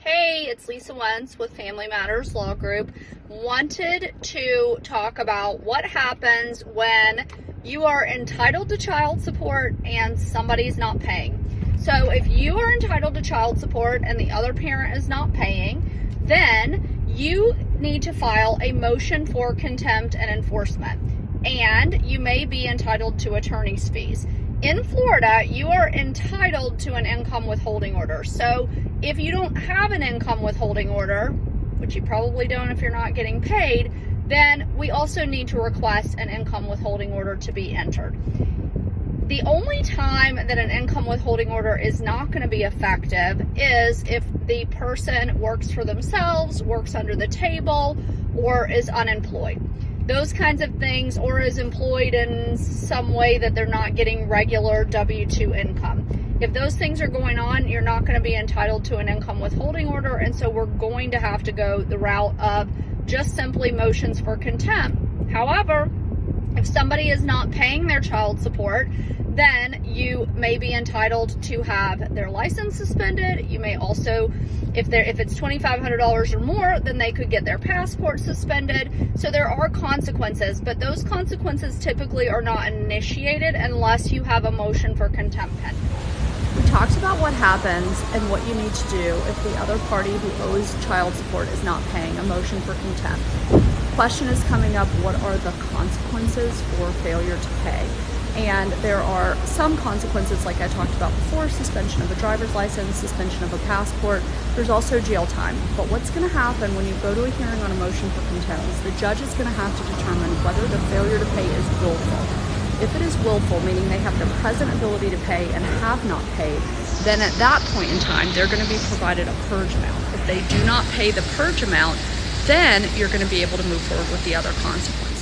Hey, it's Leisa Wintz with Family Matters Law Group. Wanted to talk about what happens when you are entitled to child support and somebody's not paying. So if you are entitled to child support and the other parent is not paying, then you need to file a motion for contempt and enforcement. And you may be entitled to attorney's fees. In Florida, you are entitled to an income withholding order. So if you don't have an income withholding order, which you probably don't if you're not getting paid, then we also need to request an income withholding order to be entered. The only time that an income withholding order is not going to be effective is if the person works for themselves, works under the table, or is unemployed. Those kinds of things, or is employed in some way that they're not getting regular W-2 income. If those things are going on, you're not going to be entitled to an income withholding order, and so we're going to have to go the route of just simply motions for contempt. However, if somebody is not paying their child support, then you may be entitled to have their license suspended. You may also, if it's $2,500 or more, then they could get their passport suspended. So there are consequences, but those consequences typically are not initiated unless you have a motion for contempt pending. We talked about what happens and what you need to do if the other party who owes child support is not paying a motion for contempt. Question is coming up, what are the consequences for failure to pay? And there are some consequences, like I talked about before: suspension of a driver's license, suspension of a passport. There's also jail time. But what's going to happen when you go to a hearing on a motion for contempt is the judge is going to have to determine whether the failure to pay is willful. If it is willful, meaning they have the present ability to pay and have not paid, then at that point in time, they're going to be provided a purge amount. If they do not pay the purge amount, then you're going to be able to move forward with the other consequences.